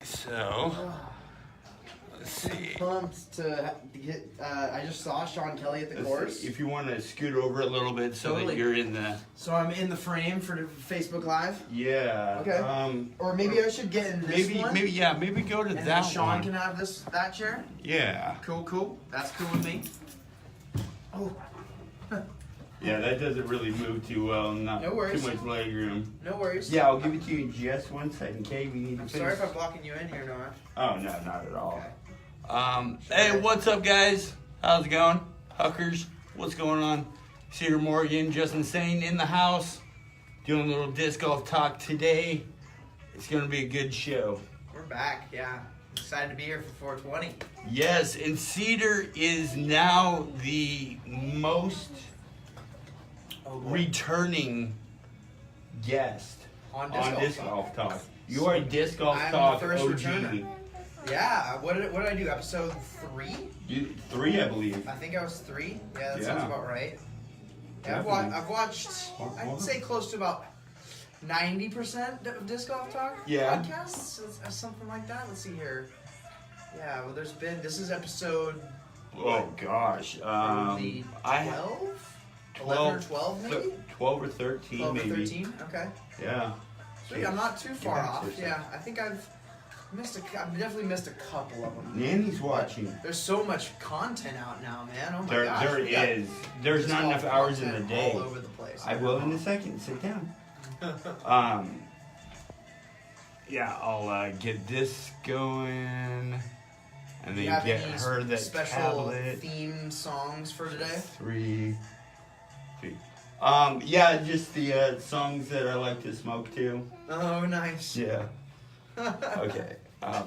So, let's see. Pumped to get. I just saw Sean Kelly at the course. If you want to scoot over a little bit so Totally. that you're in the. So I'm in the frame for the Facebook Live. Yeah. Okay. Or maybe I should get in this one. Maybe go to And that then Sean one. can have that chair. Yeah. Cool. That's cool with me. Oh. Yeah, that doesn't really move too well. Not No worries. too much leg room. No worries. Yeah, I'll give it to you in just 1 second, okay? We need to I'm finish. sorry if I'm blocking you in here, Noah. Oh, no, not at all. Okay. Hey, what's up, guys? How's it going? Huckers, what's going on? Cedar Morgan, just insane in the house. Doing a little disc golf talk today. It's going to be a good show. We're back, yeah. Excited to be here for 420. Yes, and Cedar is now the most returning guest On on Disc Disc Golf Golf Talk. You are Disc Golf I'm Talk the first OG. returner. Yeah, what did I do? Episode 3? 3, I believe. I think I was 3. Yeah, that Yeah. sounds about right. Yeah, Definitely. I've watched, I'd say close to about 90% of Disc Golf Talk Yeah. podcasts, something like that. Let's see here. Yeah, well, this is episode Oh gosh. probably I 12? 11 or 12 maybe? 12 or 13 12 or maybe. 13? Okay. Yeah. Sweet, I'm not too far Yeah, off. seriously. Yeah, I think I've definitely missed a couple of them. Nanny's watching. There's so much content out now, man. Oh my There, gosh. there we got is. There's disc not golf enough hours in the content day. all over the place. I will in a second. Sit down. Yeah, I'll get this going, and Do you then have get any her that special tablet. theme songs for today? 3. Yeah, just the songs that I like to smoke to. Oh, nice. Yeah. Okay.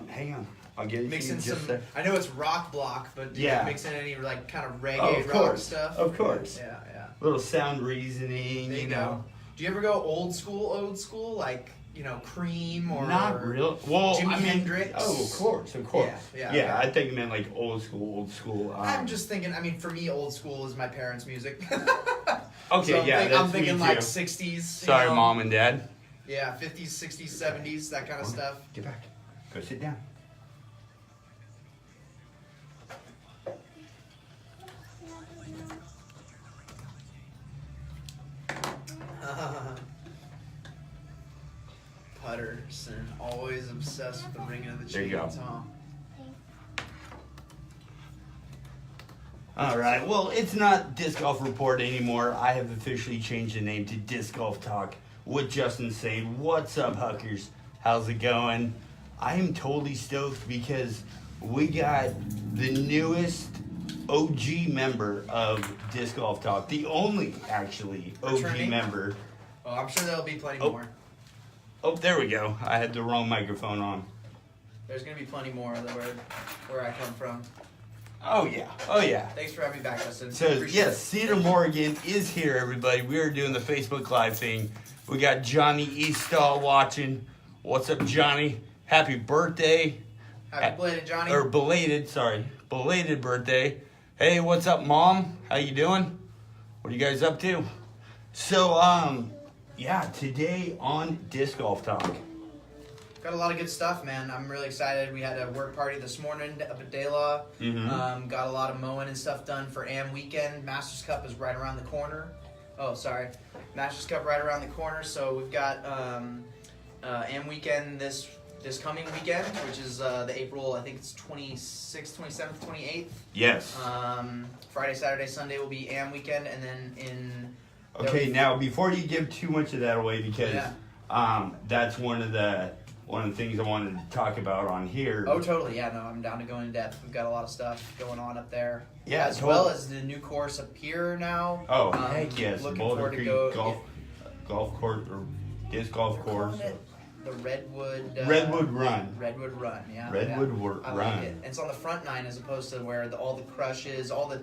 Hang on. I'll get it to Mix you in in just some. a I know it's rock block, but do Yeah. you mix in any like kind of Oh, reggae of rock course. stuff? Of course. Yeah. Little sound reasoning, There you you know. go. Do you ever go old school, like Cream or Not real. Well, Jimi I mean, Hendrix? Oh, of course. Yeah, I think you meant like old school. I'm just thinking. I mean, for me, old school is my parents' music. Okay, So yeah, I'm that's thinking me like too. 60s. Sorry, Mom and Dad. Yeah, 50s, 60s, 70s, that kind of stuff. Get back. Go sit down. Putterson, always obsessed with the ringing of the There you go. chainsaw. All right. Well, it's not Disc Golf Report anymore. I have officially changed the name to Disc Golf Talk with Justin saying, "What's up, Huckers? How's it going?" I am totally stoked because we got the newest OG member of Disc Golf Talk, the only actually OG Returning? member. Oh, I'm sure there'll be plenty Oh. more. Oh, there we go. I had the wrong microphone on. There's gonna be plenty more where I come from. Oh yeah. Oh yeah. Thanks for having me back, Justin. So Appreciate yes, it. Cedar Morgan is here, everybody. We are doing the Facebook Live thing. We got Johnny Eastall watching. What's up, Johnny? Happy birthday. Happy belated, Johnny. Or belated birthday. Hey, what's up, Mom? How you doing? What are you guys up to? So, yeah, today on Disc Golf Talk. Got a lot of good stuff, man. I'm really excited. We had a work party this morning up at DeLaveaga. Got a lot of mowing and stuff done for AM weekend. Masters Cup is right around the corner. Oh, sorry. Masters Cup right around the corner. So we've got AM weekend this coming weekend, which is the April, I think it's 26th, 27th, 28th. Yes. Friday, Saturday, Sunday will be AM weekend, and then in... Okay, now before you give too much of that away, because that's one of the things I wanted to talk about on here. Oh, totally. Yeah, no, I'm down to go in depth. We've got a lot of stuff going on up there. Yeah, as well as the new course up here now. Oh, heck yes. Looking Boulder forward to Creek go golf course or disc golf We're calling course. it the Redwood Run. Redwood Run, yeah. Redwood I Run. like it. And it's on the front nine as opposed to where all the crushes, all the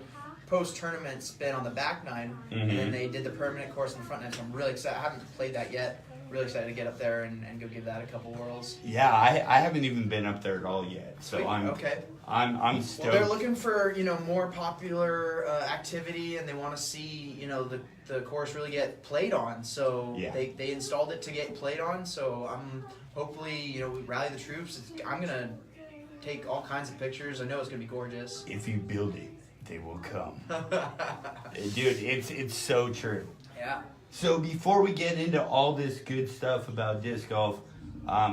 post tournaments been on the back nine, and then they did the permanent course on the front nine. So I'm really excited. I haven't played that yet. Really excited to get up there and go give that a couple whirls. Yeah, I haven't even been up there at all yet. So Sweet. I'm stoked. Well, they're looking for more popular activity, and they want to see the course really get played on. So Yeah. they installed it to get played on. So I'm hopefully, we rally the troops. I'm going to take all kinds of pictures. I know it's going to be gorgeous. If you build it, they will come. Dude, it's so true. Yeah. So before we get into all this good stuff about disc golf,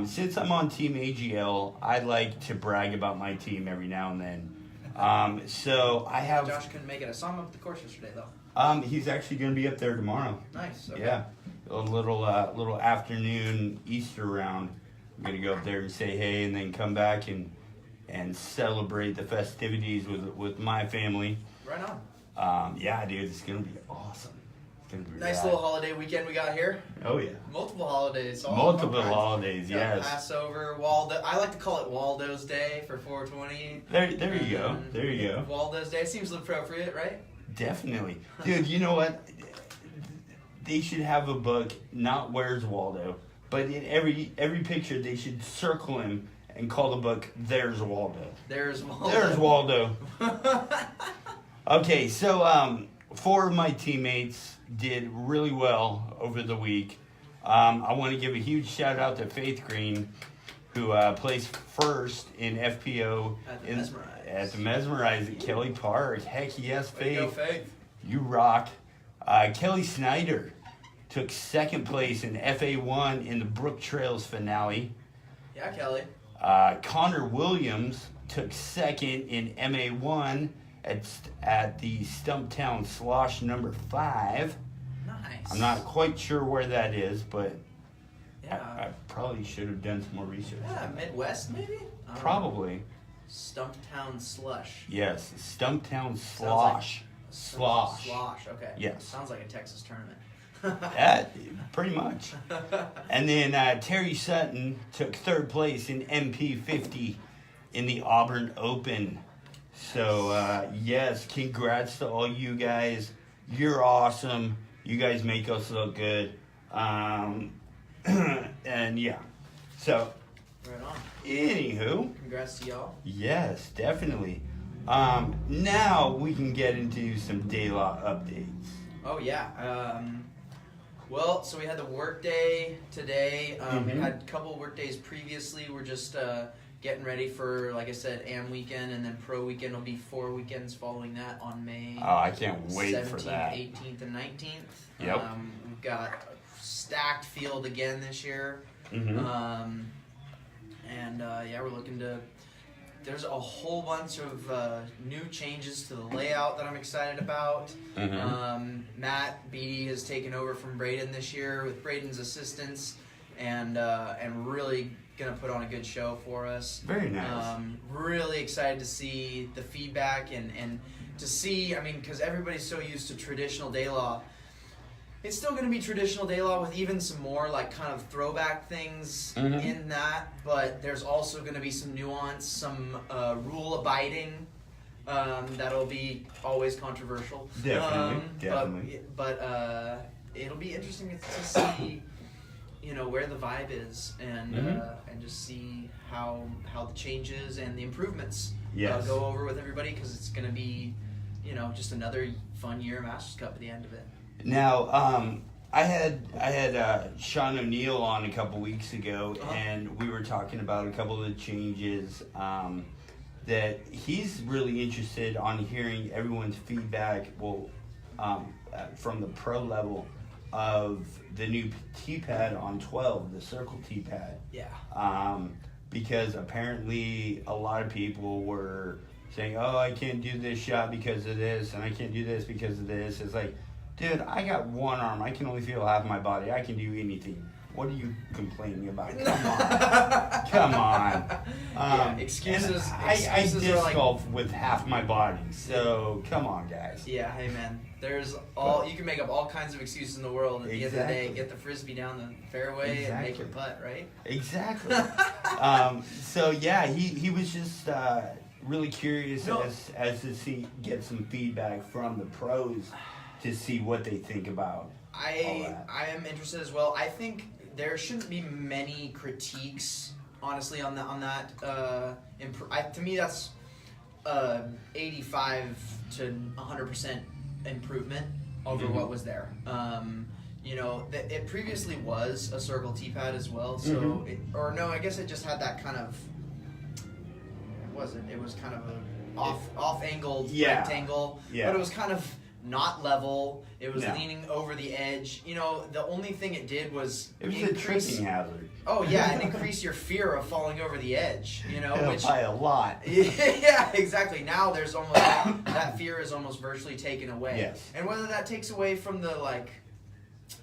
since I'm on Team AGL, I like to brag about my team every now and then. So I have... Josh couldn't make it. I saw him up at the course yesterday, though. He's actually going to be up there tomorrow. Nice. Okay. Yeah. A little afternoon Easter round. I'm going to go up there and say hey and then come back and celebrate the festivities with my family. Right on. Yeah, dude, it's going to be awesome. It's going to be Nice rad. little holiday weekend we got here. Oh, yeah. Multiple holidays. Multiple holidays, yes. Passover, Waldo. I like to call it Waldo's Day for 420. There you go. There you go. Waldo's Day seems appropriate, right? Definitely. Dude, you know what? They should have a book, not Where's Waldo, but in every picture they should circle him and call the book There's Waldo. There's Waldo. There's Waldo. Okay, so 4 of my teammates did really well over the week. I want to give a huge shout out to Faith Green, who placed first in FPO at the Mesmerize at Kelly Park. Heck yes, Faith. Go, Faith. You rock. Kelly Snyder took second place in FA1 in the Brook Trails finale. Yeah, Kelly. Connor Williams took second in MA1 at the Stumptown Slosh number 5. Nice. I'm not quite sure where that is, but Yeah. I probably should have done some more research. Yeah, Midwest maybe? Probably. Stumptown Slush. Yes, Stumptown Sounds Slosh. Slosh, okay. Yes. Sounds like a Texas tournament. That, pretty much. And then Terry Sutton took third place in MP50 in the Auburn Open. So, yes, congrats to all you guys. You're awesome. You guys make us look good. And, yeah. So, Right on. anywho. Congrats to y'all. Yes, definitely. Now we can get into some DeLaveaga updates. Oh, yeah. Well, so we had the work day today. We had a couple work days previously. We're just getting ready for, like I said, AM weekend, and then pro weekend will be 4 weekends following that on May Oh, I can't wait 17th, for that. 18th, and 19th. Yep. We've got a stacked field again this year. Mm-hmm. Yeah, we're looking to... There's a whole bunch of new changes to the layout that I'm excited about. Matt Beatty has taken over from Braden this year with Braden's assistance, and really gonna put on a good show for us. Very nice. Really excited to see the feedback and to see. I mean, because everybody's so used to traditional DeLaw. It's still going to be traditional DeLaw with even some more like kind of throwback things in that, but there's also going to be some nuance, some rule abiding that'll be always controversial. Definitely. But it'll be interesting to see, where the vibe is and just see how the changes and the improvements go over with everybody, because it's going to be, just another fun year of Masters Cup at the end of it. Now, I had Sean O'Neill on a couple weeks ago, and we were talking about a couple of the changes that he's really interested on hearing everyone's feedback. From the pro level of the new T-pad on 12, the circle T-pad. Yeah. Because apparently a lot of people were saying, "Oh, I can't do this shot because of this, and I can't do this because of this." It's like, dude, I got one arm. I can only feel half my body. I can do anything. What are you complaining about? Come on. Come on. Excuses. I Excuses disc are like, golf with half my body. So, come on, guys. yeah, hey man. You can make up all kinds of excuses in the world. At the end of the day, get the frisbee down the fairway and make your putt, right? Exactly. So yeah, he was just really curious as to get some feedback from the pros to see what they think about. I am interested as well. I think there shouldn't be many critiques, honestly, on that. To me, that's 85 to 100% improvement over what was there. you know, it previously was a circle T-pad as well. So, I guess it just had that kind of. It wasn't. It was kind of a off-angled rectangle, but it was kind of not level. It was leaning over the edge. You know, the only thing it did was it was a tripping hazard. Oh yeah, and increase your fear of falling over the edge. You know, which by a lot. Yeah, exactly. Now there's almost that fear is almost virtually taken away. Yes. And whether that takes away from the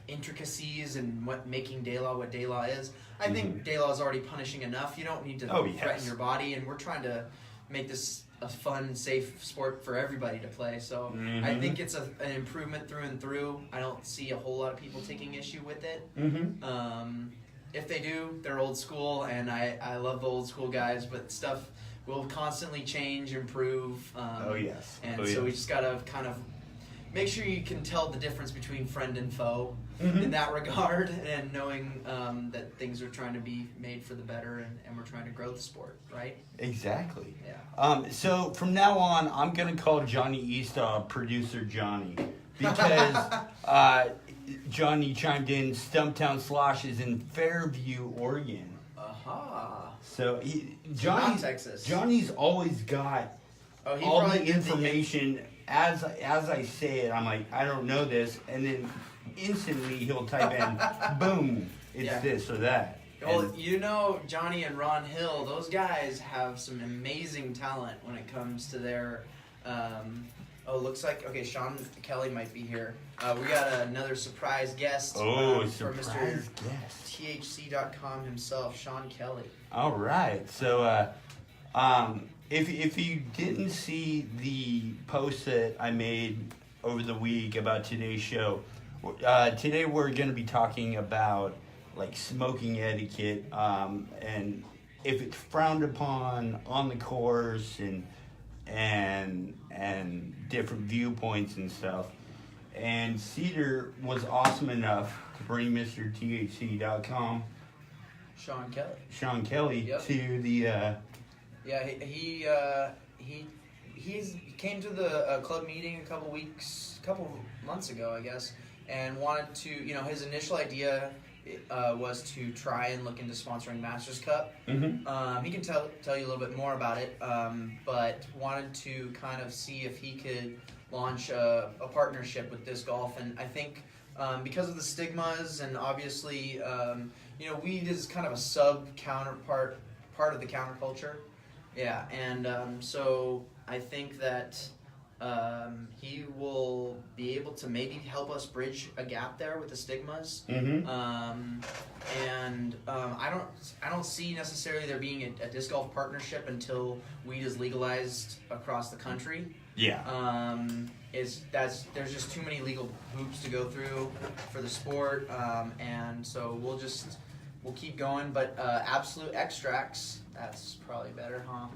intricacies and what making DeLaveaga what DeLaveaga is, I think DeLaveaga is already punishing enough. You don't need to threaten your body, and we're trying to make this a fun, safe sport for everybody to play. So I think it's an improvement through and through. I don't see a whole lot of people taking issue with it. If they do, they're old school, and I love the old school guys, but stuff will constantly change, improve. And so we just got to kind of make sure you can tell the difference between friend and foe in that regard, and knowing that things are trying to be made for the better, and we're trying to grow the sport, right? Exactly. Yeah. So from now on, I'm going to call Johnny Eastaugh Producer Johnny, because Johnny chimed in Stumptown Slosh is in Fairview, Oregon. So Johnny's always got all the information. As I say it, I'm like, I don't know this, and then instantly he'll type in, boom, it's this or that. Well, you know, Johnny and Ron Hill, those guys have some amazing talent when it comes to their. Looks like Sean Kelly might be here. We got another surprise guest. For Mr. guest. THC.com himself, Sean Kelly. All right, so if you didn't see the post that I made over the week about today's show, today we're going to be talking about smoking etiquette, and if it's frowned upon on the course, and different viewpoints and stuff. And Cedar was awesome enough to bring Mr. THC.com, Sean Kelly, to the. He came to the club meeting a couple months ago, I guess, and wanted to. His initial idea was to try and look into sponsoring Masters Cup. He can tell you a little bit more about it, but wanted to kind of see if he could launch a partnership with disc golf. And I think because of the stigmas, and obviously weed is kind of a part of the counterculture. Yeah, and so I think that he will be able to maybe help us bridge a gap there with the stigmas. I don't see necessarily there being a disc golf partnership until weed is legalized across the country. Yeah. There's just too many legal hoops to go through for the sport, and so we'll keep going. But Absolute Extracts, that's probably better, huh?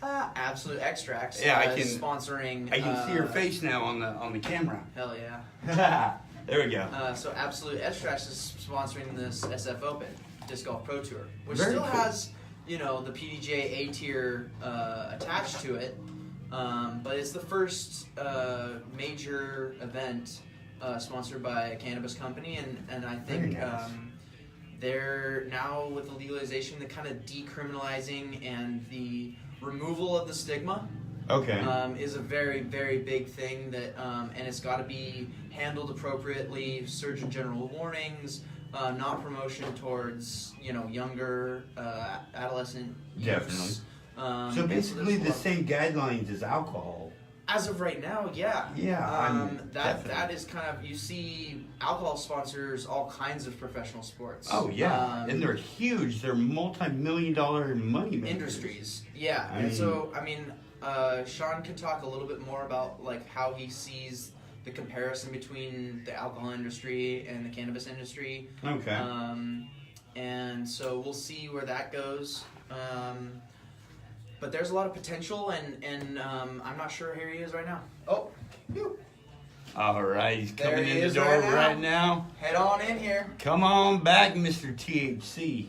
Absolute Extracts. Yeah, I can sponsoring. I can see your face now on the camera. Hell yeah. There we go. So Absolute Extracts is sponsoring this SF Open Disc Golf Pro Tour, which Very still cool. has the PDGA A tier attached to it, but it's the first major event sponsored by a cannabis company, and I think. Nice. They're now, with the legalization, the kind of decriminalizing and the removal of the stigma is a very, very big thing that, and it's got to be handled appropriately. Surgeon General warnings, not promotion towards younger adolescent youths. Definitely. So basically the same guidelines as alcohol. As of right now, yeah. Yeah. That is kind of, you see alcohol sponsors all kinds of professional sports. Oh yeah, and they're huge. They're multi-million-dollar money makers. Industries. Yeah, Sean can talk a little bit more about how he sees the comparison between the alcohol industry and the cannabis industry. Okay. And so we'll see where that goes. But there's a lot of potential, and I'm not sure here he is right now. Oh, phew. All right, he's coming There he in the is door right now. right now. Head on in here. Come on back, Mr. THC.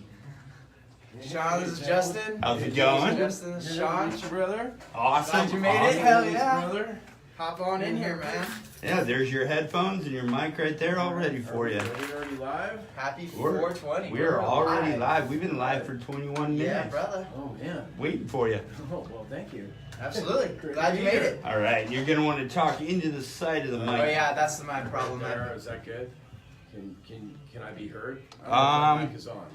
Sean, this is Justin. How's it going? Justin, this is Sean. Meet you, brother. Awesome. Glad you made it. Hell yeah. Brother. hop on in here, man. Yeah, there's your headphones and your mic right there, all ready for you. Are we already live? Happy We're 420. We're already live. We've been live for 21 minutes. Yeah, brother. Oh, man. Waiting for you. Oh, well, thank you. Absolutely. Great Glad to you be made here. it. All right, you're gonna want to talk into the side of the mic. Oh yeah, that's my problem. There, is that good? Can I be heard? I don't know if the mic is on.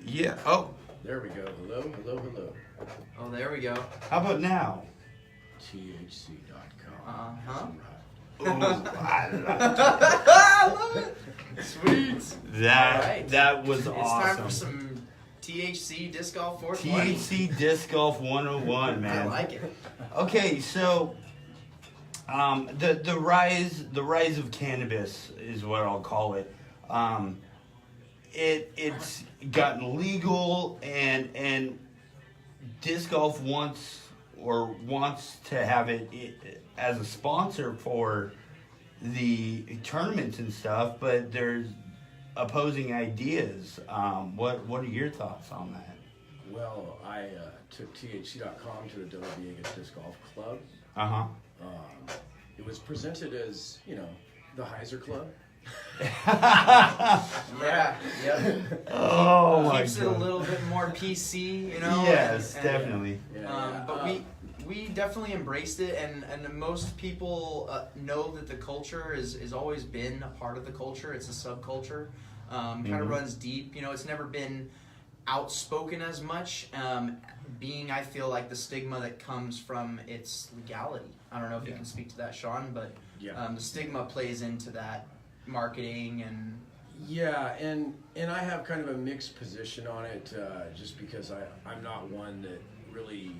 Yeah. Oh, There we go. Hello, hello, hello. Oh, there we go. how about now? THC.com. Uh-huh. Ooh, I love it. Sweet. that All right. that was It's awesome. time for some THC Disc Golf 420. THC Disc Golf 101, man. I like it. Okay, so the rise of cannabis is what I'll call it. It's gotten legal, and disc golf wants to have it as a sponsor for the tournaments and stuff, but there's opposing ideas. What are your thoughts on that? Well, I took THC.com to the DeLaveaga Disc Golf Club. Uh-huh. It was presented as, the Heiser Club. Yeah. Yep. Oh my Keeps it a little bit more PC, Yes, and- definitely. But we definitely embraced it, and most people know that the culture is always been a part of the culture. It's a subculture, kind of runs deep. It's never been outspoken as much. Being, I feel like the stigma that comes from its legality. I don't know if you can speak to that, Sean, but the stigma plays into that marketing and. Yeah, and I have kind of a mixed position on it, just because I'm not one that really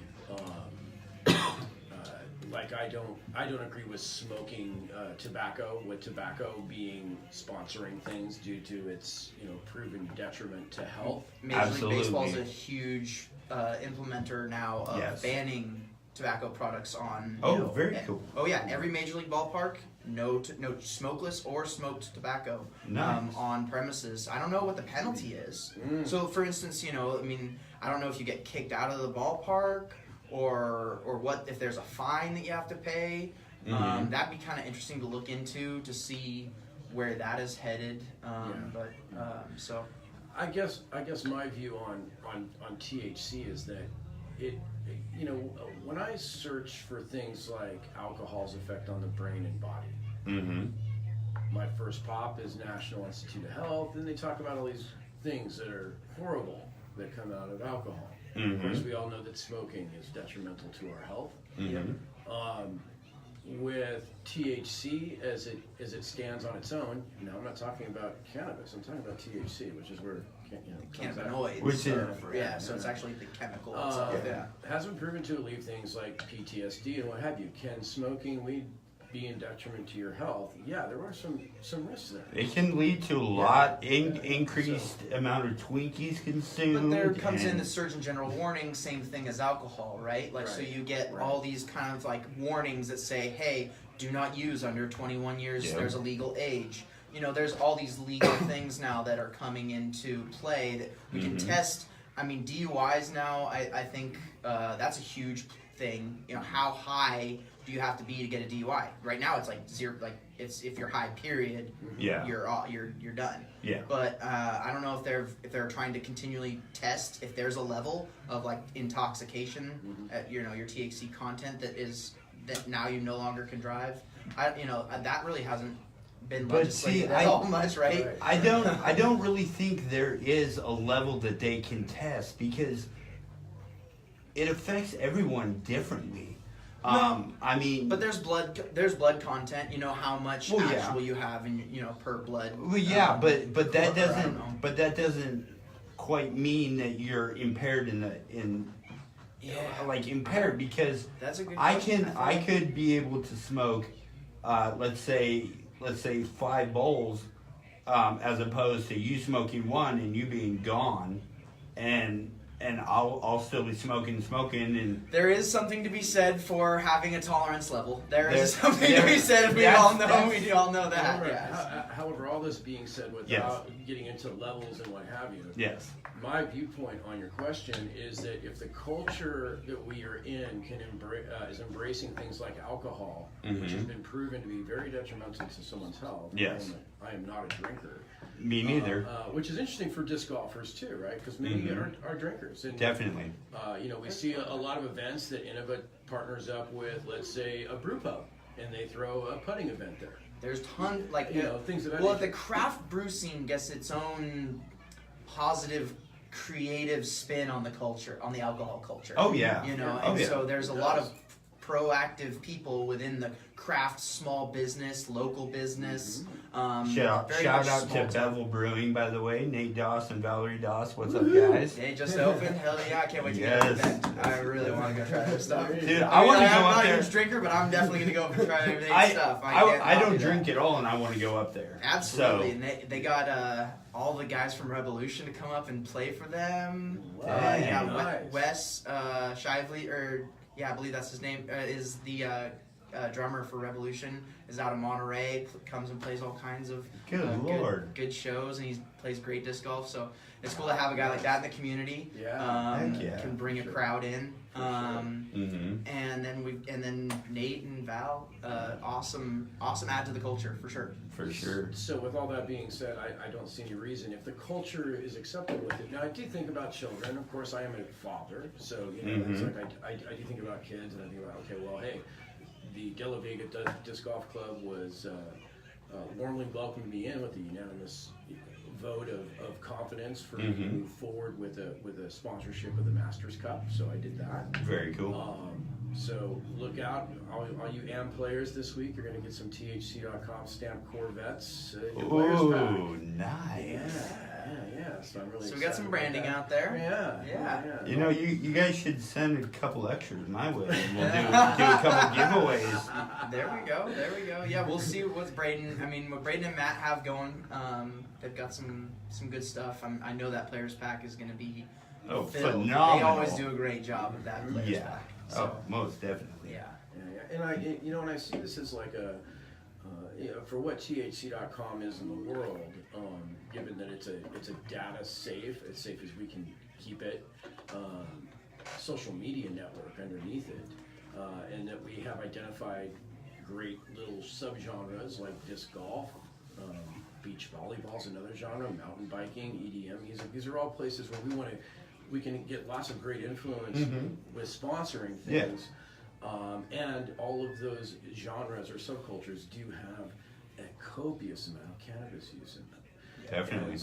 I don't agree with smoking tobacco, with tobacco being sponsoring things due to its proven detriment to health. Major Absolutely. League Baseball is a huge implementer now of Yes. banning tobacco products on. Very cool. Oh yeah, every major league ballpark, no smokeless or smoked tobacco Nice. on premises. I don't know what the penalty is. So, for instance, I don't know if you get kicked out of the ballpark or what if there's a fine that you have to pay. That'd be kind of interesting to look into to see where that is headed. So. I guess my view on THC is that when I search for things like alcohol's effect on the brain and body, my first pop is National Institute of Health, and they talk about all these things that are horrible that come out of alcohol. Of course, we all know that smoking is detrimental to our health. With THC as it stands on its own, I'm not talking about cannabis. I'm talking about THC, which is where Cannabinoids. Which is- So it's actually the chemical itself. has been proven to alleviate things like PTSD and what have you. Can smoking weed be in detriment to your health? Yeah, there are some risks there. It can lead to a lot increased amount of Twinkies consumed. But there comes in and- the Surgeon General warning, same thing as alcohol, right? So you get Right. all these kind of like warnings that say, hey, do not use under 21 years. Yeah. There's a legal age. There's all these legal things now that are coming into play that we can test. I mean, DUIs now, I think that's a huge thing. How high do you have to be to get a DUI? Right now, it's like zero. Like it's if you're high, period. Yeah. You're done. Yeah. But I don't know if they're trying to continually test if there's a level of like intoxication at your THC content that now you no longer can drive. That really hasn't been But legislated see, at all much, right? I don't really think there is a level that they can test because it affects everyone differently. I mean, But there's blood content. How much Well, yeah. actual you have in per blood. well, yeah, but that or I don't know. doesn't quite mean that you're impaired impaired because That's a good I question, could be able to smoke, let's say 5 bowls, as opposed to you smoking one and you being gone, and and I'll still be smoking, and There is something to be said for having a tolerance level. There is There- something to be said. We all know that. However, Yes. however, all this being said, without getting into levels and what have you, yes, my viewpoint on your question is that if the culture that we are in is embracing things like alcohol, which has been proven to be very detrimental to someone's health. Yes. I am not a drinker. me neither. Which is interesting for disc golfers too, right? Because many are drinkers. And, Definitely. we see a lot of events that Innova partners up with, let's say, a brew pub, and they throw a putting event there. There's tons like Things of that well, nature. the craft brew scene gets its own positive, creative spin on the culture, on the alcohol culture. Oh yeah. So there's a lot of proactive people within the craft, small business, local business. Shout very out much to small town. Bevel Brewing, by the way. Nate Doss and Valerie Doss. What's up, guys? They just opened. Hell yeah! I can't wait to Yes. get to the event. I really want to go try their stuff. Dude, I want to go I'm up not a there. huge drinker, but I'm definitely gonna go up and try everything stuff. I can't don't do that. drink at all, and I want to go up there. Absolutely, So, and they got all the guys from Revolution to come up and play for them. Dang. Yeah, Nice. Wes Shively, I believe that's his name, is the drummer for Revolution. Is out of Monterey, comes and plays all kinds of Good Lord. good shows, and he plays great disc golf. So it's cool to have a guy like that in the community. Yeah. Heck yeah. Can bring a crowd in. mhm. And then Nate and Val, awesome add to the culture for sure. For sure. So with all that being said, I don't see any reason if the culture is acceptable with it. Now I do think about children. Of course, I am a father, so it's like I do think about kids, and I think about hey, the DeLaveaga Disc Golf Club was warmly welcomed me in with a unanimous vote of confidence for me to move forward with a sponsorship of the Masters Cup. So I did that. Very cool. So look out, all you AM players this week. You're going to get some THC.com stamped Corvettes. In your players pack. Ooh, nice. Yeah. So I'm really. So we got excited some about branding that. out there. Yeah. You know, you guys should send a couple extras my way. And we'll do a couple giveaways. There we go. Yeah, we'll see what Braden and Matt have going. They've got some good stuff. I know that players pack is going to be filled. Phenomenal. They always do a great job with that players Yeah. pack. So, Most definitely. yeah. And I see this as like for what THC.com is in the world, given that it's a data safe, as safe as we can keep it, social media network underneath it, and that we have identified great little subgenres like disc golf, beach volleyball is another genre, mountain biking, EDM music. These are all places where we can get lots of great influence with sponsoring things. And all of those genres or subcultures do have a copious amount of cannabis use in them. Definitely.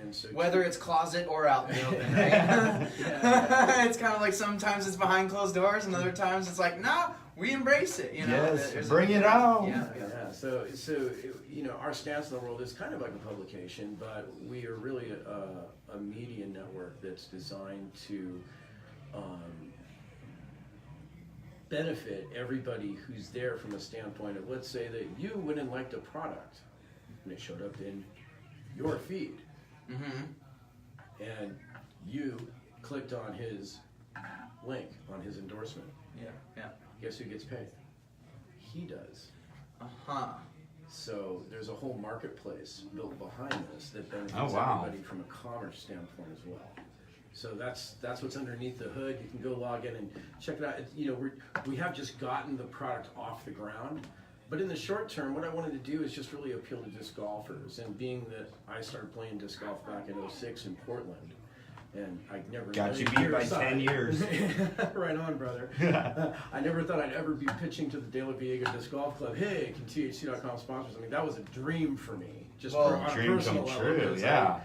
And so Whether it's closet or out in the open, right? It's kind of like sometimes it's behind closed doors, and other times it's like, nah, we embrace it. Yes, There's bring it on. Yeah. So our stance in the world is kind of like a publication, but we are really a media network that's designed to benefit everybody who's there from a standpoint of, let's say that you went and liked a product and it showed up in your feed, and you clicked on his link on his endorsement. Yeah. Guess who gets paid? He does. So there's a whole marketplace built behind this that benefits everybody from a commerce standpoint as well. So that's what's underneath the hood. You can go log in and check it out. We have just gotten the product off the ground, but in the short term, what I wanted to do is just really appeal to disc golfers. And being that I started playing disc golf back in '06 in Portland, and I never Got you beat by 10 years. Right on, brother. I never thought I'd ever be pitching to the DeLaveaga Disc Golf Club. Hey, can THC.com sponsors? I mean, that was a dream for me. Just on a dream personal come level. true. Because Yeah.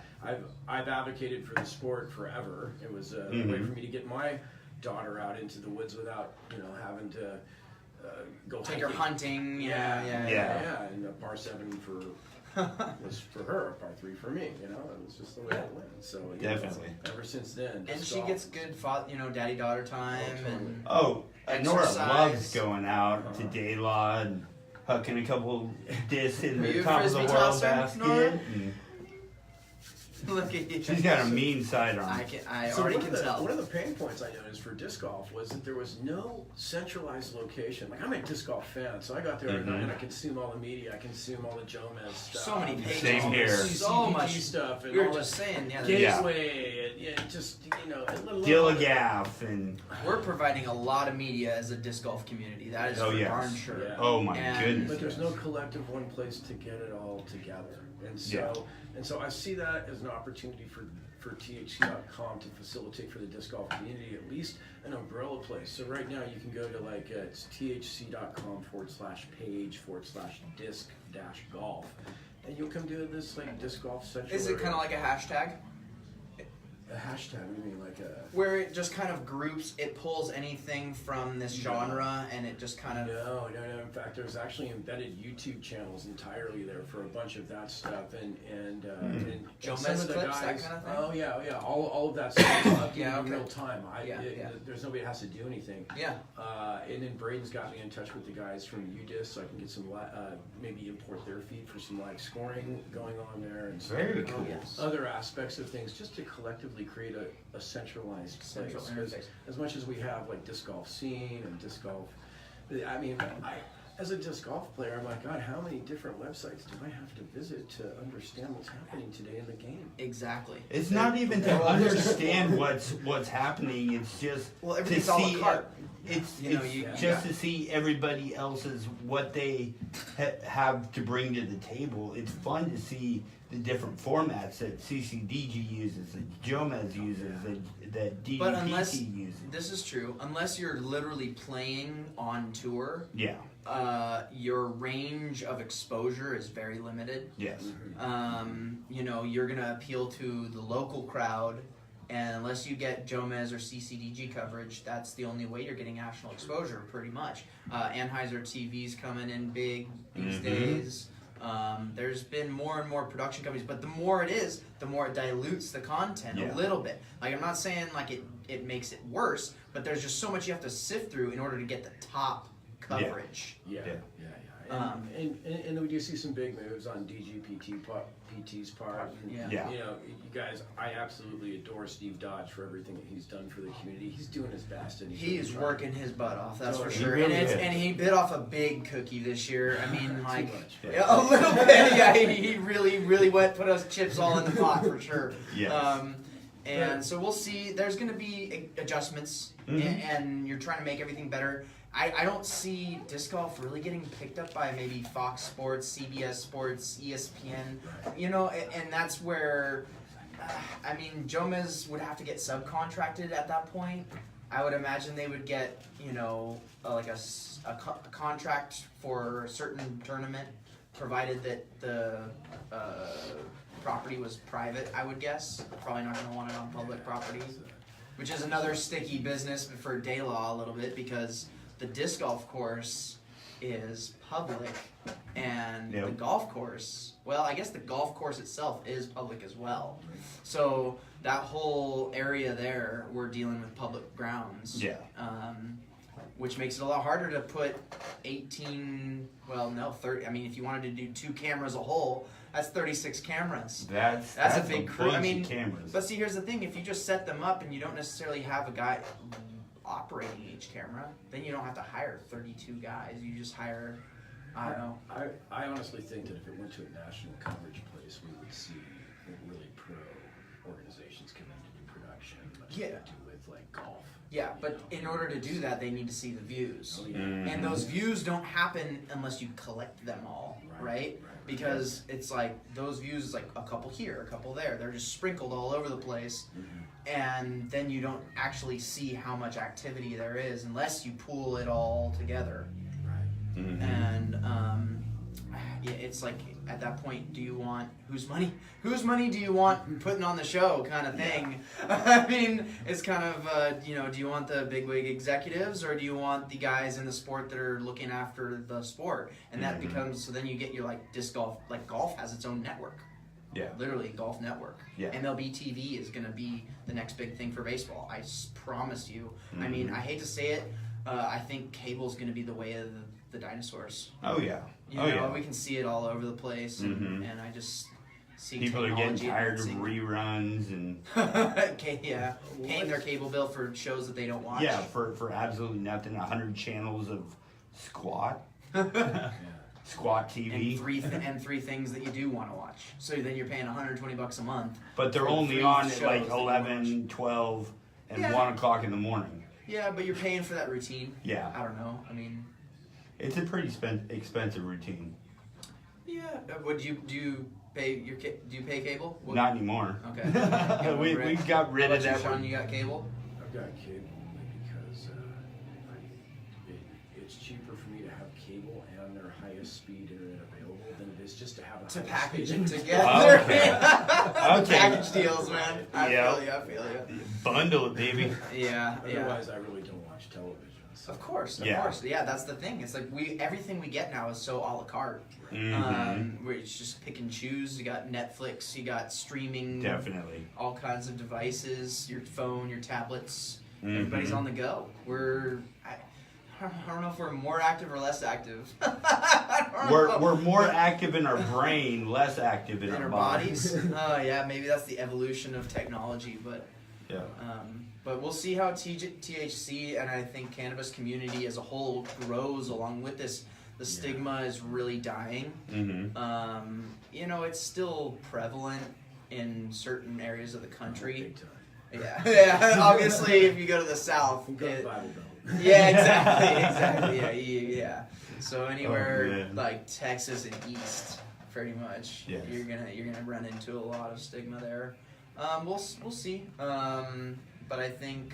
I've advocated for the sport forever. It was a way for me to get my daughter out into the woods without having to go Take her hunting. Yeah. And a par 7 was for her, a par 3 for me. It was just the way it went. So Definitely. Ever since then, And disc she golf. gets good, daddy-daughter time. And Nora exercise. loves going out to Daylaw and hucking a couple discs in Are the you a top of the frisbee world tosser, basket. Nora? And Look at you. She's got a mean sidearm. I So already one can of the, tell. One of the pain points I noticed for disc golf was that there was no centralized location. Like, I'm a disc golf fan, so I got there at night and I consume all the media, I consume all the Jomez stuff. So many pages. Same here. So CPG much stuff. And We were all just saying, Gateway, and just, DeLaveaga and we're providing a lot of media as a disc golf community. That is Oh, for yes. darn sure. Yeah. oh my And- goodness. But there's no collective one place to get it all together. And so I see that as an opportunity for THC.com to facilitate for the disc golf community at least an umbrella place. So right now you can go to like it's THC.com/page/disc-golf, and you'll come do this like disc golf central. Is it kind of like a hashtag? a hashtag? What do you mean, like a? Where it just kind of groups, it pulls anything from this genre, and it just kind of. No. In fact, there's actually embedded YouTube channels entirely there for a bunch of that stuff, and Jomez some of the clips, guys. that kind of thing? Oh yeah, all of that stuff is up Yeah, in okay. real time. Yeah. There's nobody that has to do anything. Yeah. And then Braden's got me in touch with the guys from UDisc, so I can get some maybe import their feed for some live scoring going on there, and some Very cool. Yes. other aspects of things, just to collectively create a centralized Central place. 'Cause interface. as much as we have like disc golf scene and disc golf, I mean, as a disc golf player, I'm like, God, how many different websites do I have to visit to understand what's happening today in the game? Exactly. It's not even to understand what's happening. It's just Well, to everything's à la see. carte. It's You know, it's you- just to see everybody else's what they have to bring to the table. It's fun to see the different formats that CCDG uses, that Jomez uses, that DDPT But unless uses. this is true, unless you're literally playing on tour, Yeah. your range of exposure is very limited. Yes. You're gonna appeal to the local crowd, and unless you get Jomez or CCDG coverage, that's the only way you're getting national exposure, pretty much. Anheuser TV's coming in big these days. There's been more and more production companies, but the more it is, the more it dilutes the content a little bit. Like, I'm not saying like it makes it worse, but there's just so much you have to sift through in order to get the top coverage. Yeah. Um, And we do see some big moves on DGPT's part. And, Yeah. You guys, I absolutely adore Steve Dodge for everything that he's done for the community. He's doing his best, and He is working his butt off, that's for He sure. really and is. he bit off a big cookie this year. I mean, like much. yeah, a little bit. Yeah, he really put us chips all in the pot for sure. Yes. And so we'll see. There's going to be adjustments, and you're trying to make everything better. I don't see disc golf really getting picked up by maybe Fox Sports, CBS Sports, ESPN, and that's where, Jomez would have to get subcontracted at that point. I would imagine they would get, like a contract for a certain tournament, provided that the property was private, I would guess. Probably not going to want it on public property, which is another sticky business for DeLaveaga a little bit, because the disc golf course is public, and the golf course, well, I guess the golf course itself is public as well. So that whole area there, we're dealing with public grounds. Yeah. Which makes it a lot harder to put 30. I mean, if you wanted to do 2 cameras a hole, that's 36 cameras. That's a big crew. I mean, cameras. but see, here's the thing: if you just set them up and you don't necessarily have a guy operating each camera, then you don't have to hire 32 guys. You just hire, I don't know. I honestly think that if it went to a national coverage place, we would see really pro organizations come in to do production, much like we do with like golf. Yeah, but in order to do that, they need to see the views. Oh, yeah. And those views don't happen unless you collect them all, right? Because it's like those views is like a couple here, a couple there. They're just sprinkled all over the place. And then you don't actually see how much activity there is unless you pool it all together. And it's like at that point, do you want whose money do you want putting on the show, kind of thing? I mean, it's kind of do you want the bigwig executives, or do you want the guys in the sport that are looking after the sport? And that becomes, so then you get your like disc golf, like golf has its own network. Yeah. Literally, Golf Network. Yeah. MLB TV is going to be the next big thing for baseball. I promise you. I mean, I hate to say it. I think cable's going to be the way of the dinosaurs. Oh yeah. We can see it all over the place, and See People are getting technology tired of advancing. reruns and Okay, yeah, paying their cable bill for shows that they don't watch. yeah, for absolutely nothing. 100 channels of squat, squat TV. and three things that you do want to watch. So then you're paying $120 a month. But they're for only three on at shows like that you 11, 12, and Yeah. 1 o'clock in the morning. Yeah, but you're paying for that routine. Yeah. I don't know. I mean, It's a pretty expensive routine. yeah. Would you do you pay do you pay cable? What- Not anymore. Okay. we got rid How of about you, that Sean? one. You got cable? I've got cable because it's cheaper for me to have cable and their highest speed internet available than it is just to have a To highest package speed them internet. together. Okay. Package deals, man. I Yeah. feel you. Bundle it, baby. Yeah, yeah. Otherwise, I really don't watch television. So. Of course. Yeah. Yeah, that's the thing. It's like everything we get now is so a la carte. Where it's just pick and choose. You got Netflix, you got streaming, Definitely. all kinds of devices, your phone, your tablets. Everybody's on the go. I don't know if we're more active or less active. I don't know. We're more active in our brain, less active in in our our bodies. bodies. Oh yeah, maybe that's the evolution of technology, but. Yeah. But we'll see how THC and I think cannabis community as a whole grows along with this. The stigma is really dying. It's still prevalent in certain areas of the country. Big time. Yeah. Obviously, if you go to the South, Go Bible Belt. yeah, exactly. Yeah. So anywhere man. like Texas and East, pretty much, Yes. you're gonna run into a lot of stigma there. We'll see. But I think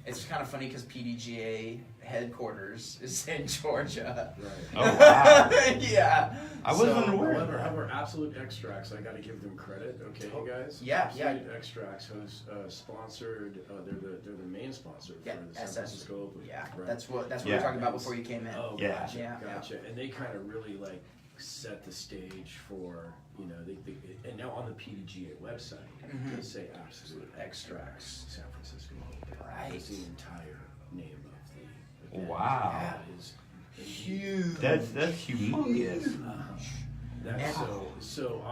it's kind of funny because PDGA headquarters is in Georgia. Right. Oh wow. Yeah. I wasn't aware. However, Absolute Extracts, I got to give them credit. Okay, you guys. Yeah, Absolute Extracts has sponsored. They're the main sponsor for Yeah, the San SS. Francisco Open. Yeah, right? that's what we Yeah. were talking about before you came in. Oh, Yeah. gotcha, Yeah, gotcha. And they kind of really like set the stage for and now on the PDGA website they say Absolute Extracts San Francisco Open. Right. That's the entire name of the event. Wow. That is Huge. That's humongous. That's so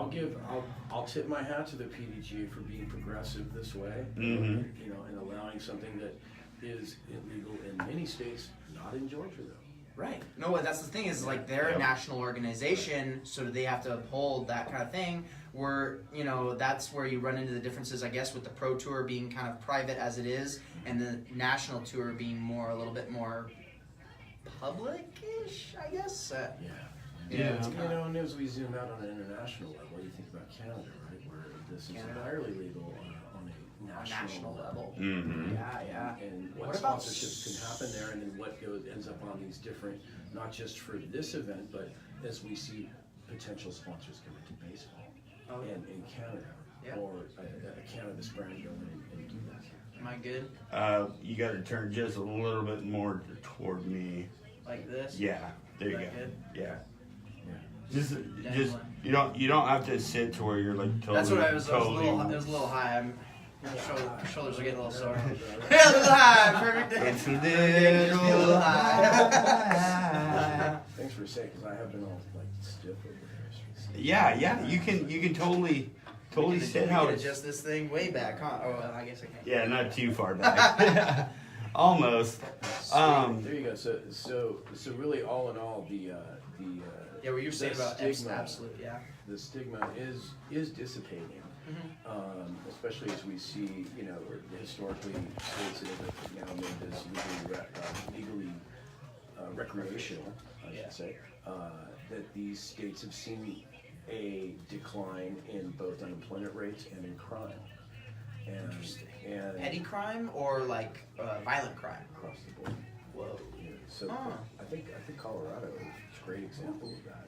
I'll tip my hat to the PDGA for being progressive this way, and allowing something that is illegal in many states, not in Georgia though. Right. No, that's the thing is like they're a national organization, so they have to uphold that kind of thing. Where that's where you run into the differences, I guess, with the pro tour being kind of private as it is, and the national tour being a little bit more public-ish, I guess. And as we zoom out on an international level, you think about Canada, right, where this is Canada. entirely legal on a national level. Yeah. And what, What about sponsorships can happen there, and then what ends up on these different, not just for this event, but as we see potential sponsors come into baseball in Canada, or a cannabis brand go in and do that. Am I good? You got to turn just a little bit more toward me. Like this? Yeah, there you Is that go. good? Yeah. Yeah. Just you don't have to sit to where you're like totally. That's what I was. totally, It was a little high. Shoulders are getting a little sore. Yeah, a little high. Perfect day. It's Just be a little high. Thanks for saying, because I have been all like stiff over here. Yeah. You can totally sit how We can it's. adjust this thing way back, huh? Oh, well, I guess I can. Yeah, not too far back. Almost. There you go. So really, all in all, the Yeah, what you're saying the about stigma, absolute, yeah. the stigma is dissipating, especially as we see, historically states that have now made this legally recreational, I should say, that these states have seen a decline in both unemployment rates and in crime. And Petty crime or like violent crime? across the board. Whoa. Yeah, so I think Colorado is a great example of that.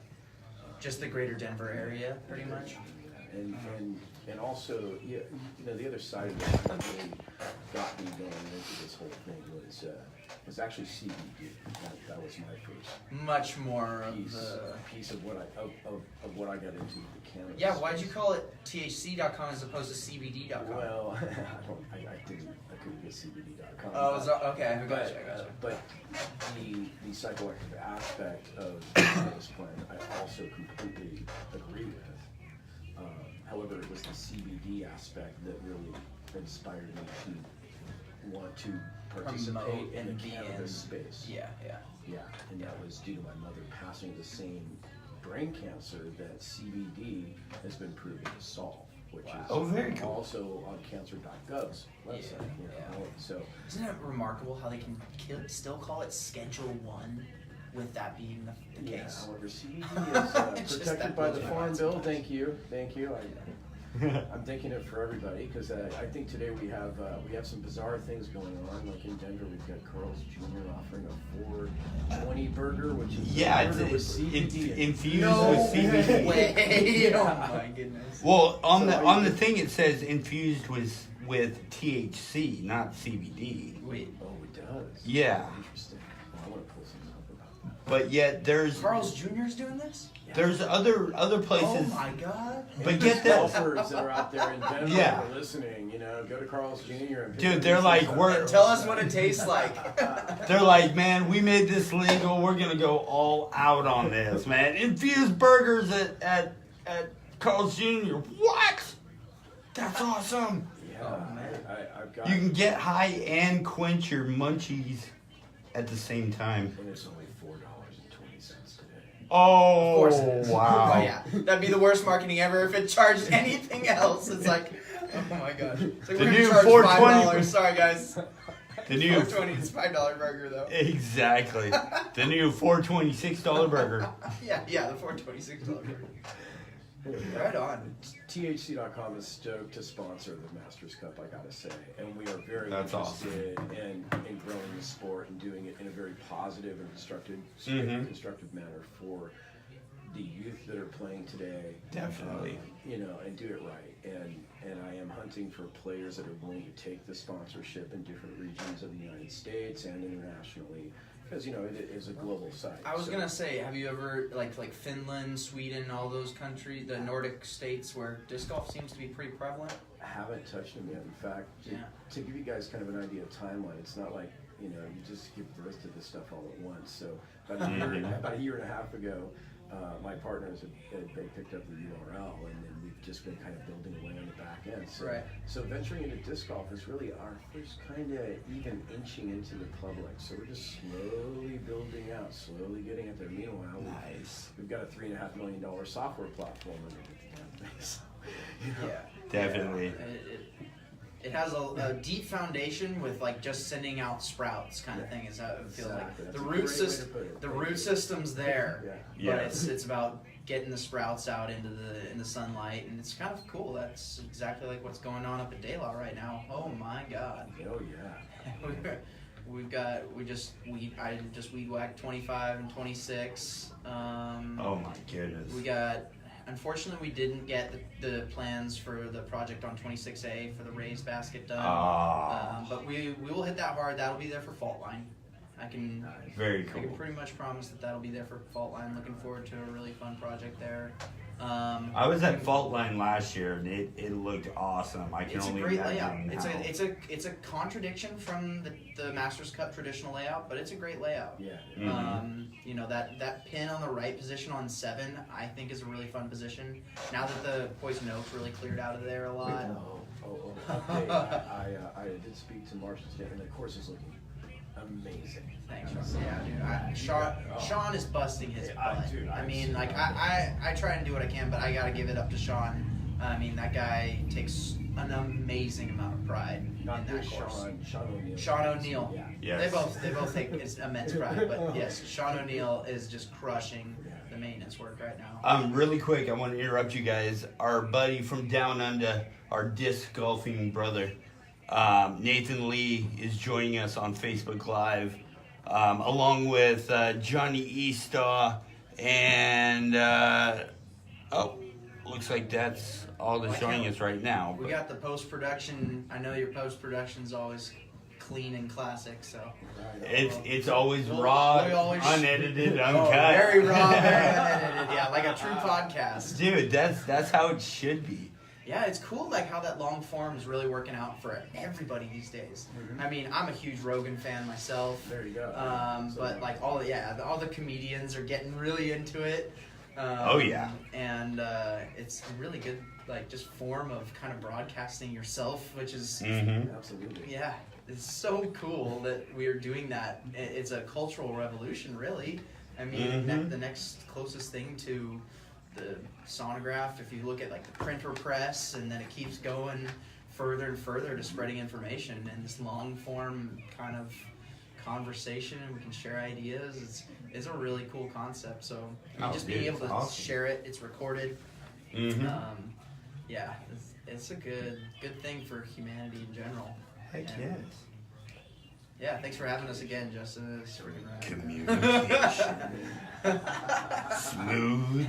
Just the greater Denver area, pretty much. And also, the other side of it that really got me going into this whole thing was actually CBD. That was my first Much more of piece of what I got into the cannabis. Yeah, why'd you call it THC.com as opposed to CBD.com? Well, I couldn't get CBD.com. Oh, okay, I gotcha. But the psychoactive aspect of this plan, I also completely agree with. However, it was the CBD aspect that really inspired me to want to participate Promote in and the be cannabis in- space. Yeah. Yeah, and that was due to my mother passing the same brain cancer that CBD has been proven to solve, which Wow. is Oh, very cool. also on cancer.gov's website. Yeah. So Isn't it remarkable how they can still call it Schedule 1 with that being the yeah, case? however, CBD It's is just protected that by blows the my Farm mind Bill. sometimes. Thank you. I'm thinking it for everybody because I think today we have some bizarre things going on. Like in Denver, we've got Carl's Jr. offering a 420 burger, which is Yeah, a burger with it's CBD. infused No with CBD. way! Oh my goodness. Well, on So the I- on the thing it says infused with THC, not CBD. Wait, Oh, it does. Yeah. Interesting. Well, I want to pull something up about that. But yet there's Carl's Jr.'s doing this? other Oh places. my god. But get this, golfers that are out there in Denver Yeah. that are listening, go to Carl's Jr. and pick Dude, up they're these like, things we're- up. Tell us what it tastes like. they're like, man, we made this legal. We're gonna go all out on this, man. Infused burgers at Carl's Jr. What? That's awesome. Yeah, Oh, man. I've got You can get high and quench your munchies at the same time. and it's only $4.20 today. Oh, Of course it is. wow. Oh, yeah. That'd be the worst marketing ever if it charged anything else. It's like, oh my gosh. It's like The we're new gonna charge $4.20 $5. Sorry guys. The new $4.20 is $5 burger though. exactly the new $426 burger. Yeah, the $4.26 burger. Right on. THC.com is stoked to sponsor the Masters Cup, I gotta say, and we are very That's interested in growing the sport and doing it in a very positive and constructive manner for the youth that are playing today. Definitely. And do it right. And I am hunting for players that are willing to take the sponsorship in different regions of the United States and internationally, because it is a global site. I was So- gonna say, have you ever like Finland, Sweden, all those countries, the Nordic states where disc golf seems to be pretty prevalent? Haven't touched them yet. In fact, to give you guys kind of an idea of timeline, it's not like you just give birth to this stuff all at once. So about a year and a half ago, my partners they picked up the URL, and then we've just been kind of building away on the back end. So, Right. so venturing into disc golf is really our first kind of even inching into the public. So we're just slowly building out, slowly getting it there. Meanwhile, Nice. we've got a $3.5 million software platform underneath the damn thing. So, Yeah. Definitely. It has a deep foundation with like just sending out sprouts kind of thing is how it feels Exactly. like. That's The a root great way to system, put it. the Thank root you. system's there, Yeah. but Yeah. it's about getting the sprouts out into the sunlight, and it's kind of cool. That's exactly like what's going on up at DeLaveaga right now. Oh my god. Oh yeah. I just weed whacked 25 and 26. Oh my goodness. We got. Unfortunately, we didn't get the plans for the project on 26A for the raised basket done. But we will hit that hard. That'll be there for Fault Line. I can Very I can cool. pretty much promise that that'll be there for Fault Line. Looking forward to a really fun project there. I was at Fault Line last year and it looked awesome. I can It's a only great layout. imagine how. It's a contradiction from the Masters Cup traditional layout, but it's a great layout. Yeah. That pin on the right position on 7, I think is a really fun position. Now that the Poison Oak's really cleared out of there a lot. Hey, I did speak to Marshall today, and the course is looking amazing. Thanks, Sean. Yeah, dude. Sean is busting his butt. Dude, I mean, I'm like, so I try and do what I can, but I gotta give it up to Sean. I mean, that guy takes an amazing amount of pride Not in that this course. Sean O'Neill. Sean O'Neill. Yeah. Yes. They both take immense pride, but yes, Sean O'Neill is just crushing the maintenance work right now. Really quick, I want to interrupt you guys. Our buddy from Down Under, our disc golfing brother, Nathan Lee, is joining us on Facebook Live, along with Johnny Eastaw, and looks like that's all that's joining us right now. We got the post-production. I know your post-production's always clean and classic, so. It's always raw, we always- unedited, Oh, uncut. very raw, very unedited. Yeah, like a true podcast. Dude, that's how it should be. Yeah, it's cool like how that long form is really working out for everybody these days. Mhm. I mean, I'm a huge Rogan fan myself. There you go. But like all the comedians are getting really into it. Oh, yeah. And it's really good like just form of kind of broadcasting yourself, which is Absolutely. yeah, it's so cool that we are doing that. It's a cultural revolution, really. I mean, the next closest thing to the sonograph, if you look at like the printer press, and then it keeps going further and further to spreading information in this long form kind of conversation, and we can share ideas. It's a really cool concept. So just being able to share it, it's recorded. Yeah, it's a good thing for humanity in general. Heck yes. Yeah, thanks for having us again, Justin. It's freaking rad. Communication. Smooth.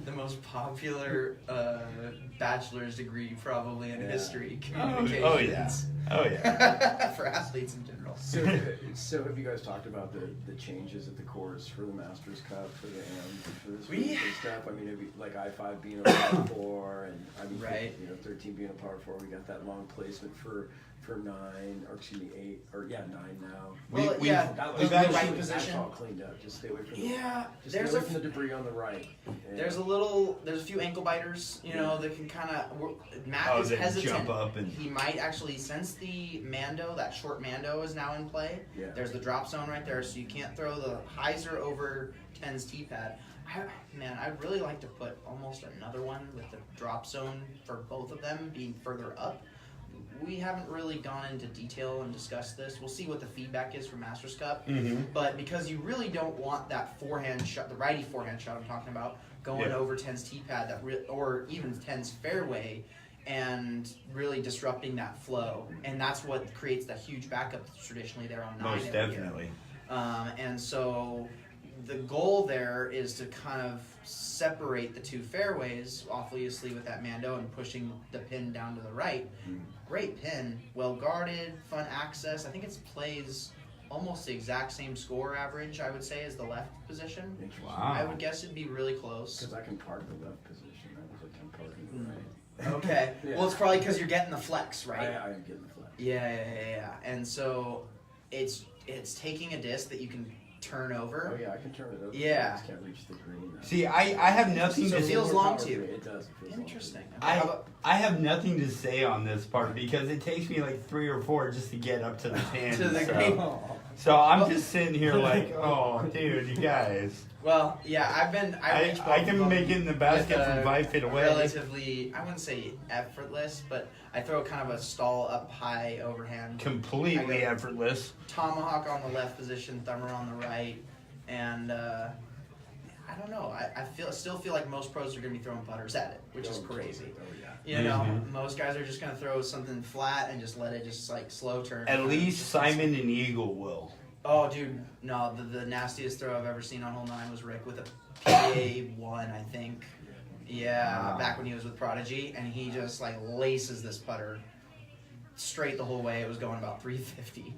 The most popular bachelor's degree probably in history, communications. Oh yeah. For athletes in general. So have you guys talked about the changes at the course for the Masters Cup, for the AM, for this week and stuff? I mean, like I-5 being a par 4, and I mean, right. 13 being a par 4. We got that long placement for 9, or excuse me, 8, or 9 now. Well, we've the actually, right position. That's all cleaned up. Just stay away from there's stay away from the debris on the right. Yeah. There's a few ankle biters, that can kind of. Matt is they hesitant. jump up and He might actually, since the Mando, that short Mando is now in play. Yeah. There's the drop zone right there, so you can't throw the hyzer over 10's tee pad. I'd really like to put almost another one with the drop zone for both of them being further up. We haven't really gone into detail and discussed this. We'll see what the feedback is from Masters Cup. But because you really don't want that forehand shot, the righty forehand shot I'm talking about, going over 10's tee pad or even 10's fairway, and really disrupting that flow. And that's what creates that huge backup that's traditionally there on 9. most definitely. And so the goal there is to kind of separate the two fairways, obviously with that Mando and pushing the pin down to the right. Great pin, well guarded, fun access. I think it plays almost the exact same score average, I would say, as the left position. Wow. I would guess it'd be really close. Because I can park the left position. I was like, I'm parking the right. Okay. Yeah. Well, it's probably because you're getting the flex, right? I am getting the flex. Yeah. And so it's taking a disc that you can turn over. Oh yeah, I can turn it over. Yeah. I just can't reach the green. See, I have nothing So to it feels long to to you. It does. It feels Interesting. I have nothing to say on this part because it takes me like 3 or 4 just to get up to the pin. To the green. So I'm just sitting here like, oh, dude, you guys. Well, yeah, I can make it in the basket from 5 feet away. Relatively, I wouldn't say effortless, but I throw kind of a stall up high overhand. Completely effortless. Tomahawk on the left position, thumber on the right, and I don't know. I still feel like most pros are going to be throwing putters at it, which is crazy. Oh yeah. Most guys are just going to throw something flat and just let it just like slow turn. At least Simon and Eagle will. Oh, dude, no, the nastiest throw I've ever seen on hole 9 was Rick with a PA1, I think. Yeah, Wow. back when he was with Prodigy, and he just like laces this putter straight the whole way. It was going about 350.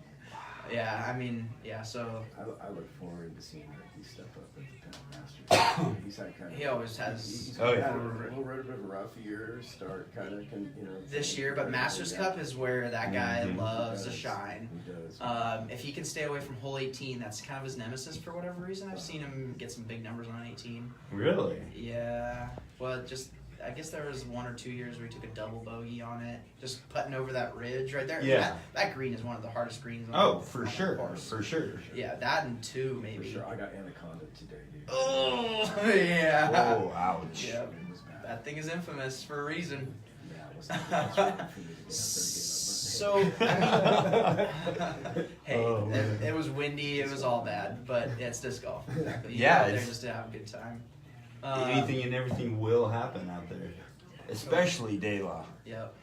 Yeah, I mean, yeah, so. I look forward to seeing Ricky step up at the Penn Masters. He's had kind of. He always has. He's Oh, had yeah. a little bit of a rough year start, kind of, This year, but Masters Cup is where that guy loves to He does. shine. He does. If he can stay away from hole 18, that's kind of his nemesis for whatever reason. I've seen him get some big numbers on 18. Really? Yeah, well, I guess there was 1 or 2 years where he took a double bogey on it, just putting over that ridge right there. Yeah. That green is one of the hardest greens. Oh, for the sure. course. For sure. Yeah, that and 2 For maybe. sure. I got Anaconda today, dude. Oh, yeah. Oh, ouch. Yeah, It was bad. that thing is infamous for a reason. Yeah, it was that's right for me to get So, I mean, hey, Oh, man. it was windy, it was all bad, but it's disc golf. Exactly. You Yeah, go out there it's- just to have a good time. Anything and everything will happen out there. Especially DeLaveaga. Yep.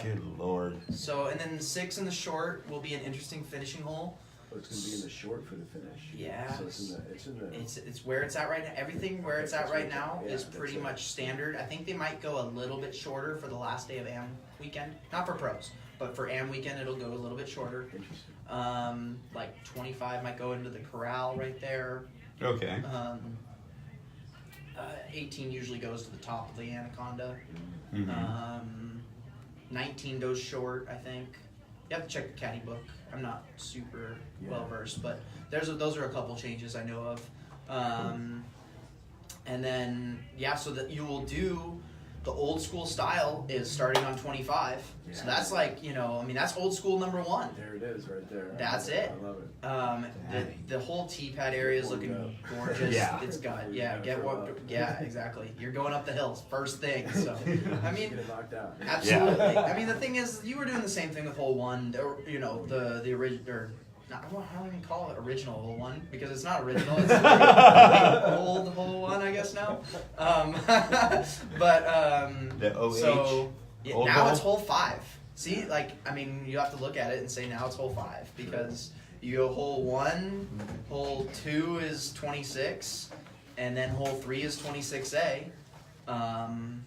Good lord. So, and then 6 in the short will be an interesting finishing hole. Oh, it's going to be in the short for the finish. Yeah. So it's in the. It's where it's at right now. Everything where it's at right now Yeah, is that's pretty it. much standard. I think they might go a little bit shorter for the last day of AM weekend. Not for pros, but for AM weekend it'll go a little bit shorter. Interesting. Like 25 might go into the corral right there. Okay. 18 usually goes to the top of the Anaconda. Mhm. 19 goes short, I think. You have to check the caddy book. I'm not super well versed, but those are a couple changes I know of. And then, so that you will do the old school style is starting on 25. Yeah. So that's like, that's old school number 1. There it is right there. That's it. I love it. The whole T-pad area is looking gorgeous. Yeah. It's got, exactly. You're going up the hills first thing. So, I mean, Get it knocked out. absolutely. Yeah. I mean, the thing is, you were doing the same thing with hole 1, or, the original, or not, I don't even call it original hole 1 because it's not original. It's like old hole 1, I guess now. The OH. So Old now hole? it's hole 5. See, you have to look at it and say now it's hole 5 because you go hole 1, hole 2 is 26, and then hole 3 is 26A.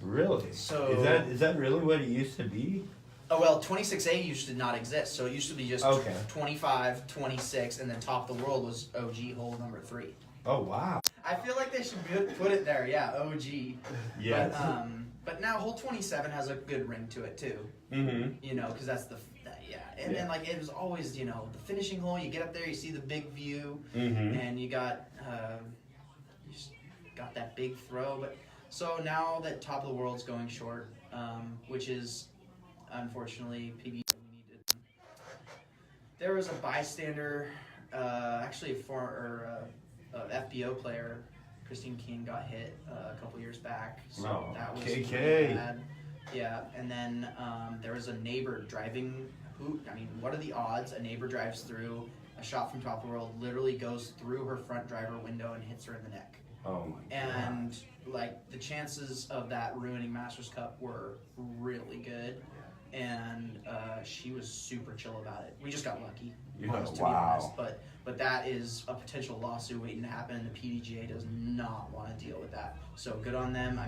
Really? So is that really what it used to be? Oh, well, 26A used to not exist, so it used to be just Okay. 25, 26, and then top of the world was OG hole number 3. Oh wow. I feel like they should put it there, OG. Yes. But now hole 27 has a good ring to it too. Mm-hmm. Because that's and then it was always the finishing hole. You get up there, you see the big view, and you got that big throw. But so now that top of the world's going short, which is unfortunately PB. There was a bystander, actually a former FBO player, Christine King, got hit a couple years back. So that was KK. really bad. Yeah, and then there was a neighbor driving. What are the odds a neighbor drives through a shot from top of the world, literally goes through her front driver window and hits her in the neck? Oh my god. And the chances of that ruining Masters Cup were really good. And she was super chill about it. We just got lucky, to be honest. But that is a potential lawsuit waiting to happen, and the PDGA does not want to deal with that. So good on them.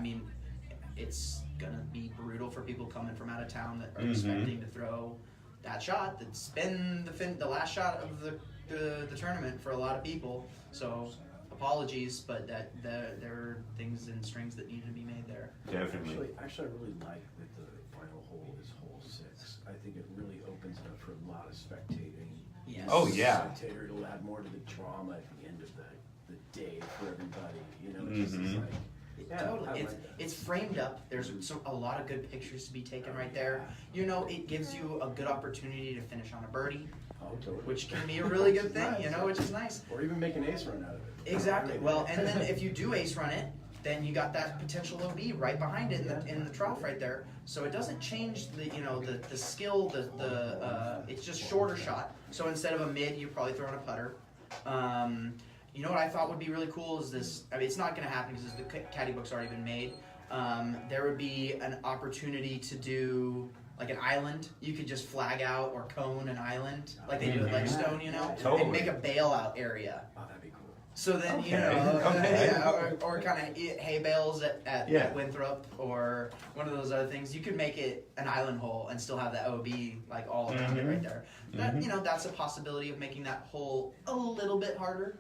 It's gonna be brutal for people coming from out of town that are expecting to throw that shot. That's been the last shot of the tournament for a lot of people. So apologies, but there are things and strings that need to be made there. Definitely. Actually, I really like that the final hole is hole 6. I think it really opens it up for a lot of spectating. Yes. Oh yeah. Spectator, it'll add more to the drama at the end of the day for everybody. It just is like. Yeah, Totally. It's framed up. There's a lot of good pictures to be taken right there. It gives you a good opportunity to finish on a birdie, Totally. which can be a really good thing, Nice. Which is nice. Or even make an ace run out of it. Exactly. Well, and then if you do ace run it, then you got that potential OB right behind it in the trough right there. So it doesn't change the skill. It's just shorter shot. So instead of a mid, you're probably throwing a putter. What I thought would be really cool is this. It's not going to happen because the caddy book's already been made. There would be an opportunity to do like an island. You could just flag out or cone an island like they do at Ledgestone, Totally. and make a bailout area. Oh, that'd be cool. So then Okay. or kind of hay bales at Winthrop or one of those other things. You could make it an island hole and still have that OB like all around it right there. That that's a possibility of making that hole a little bit harder.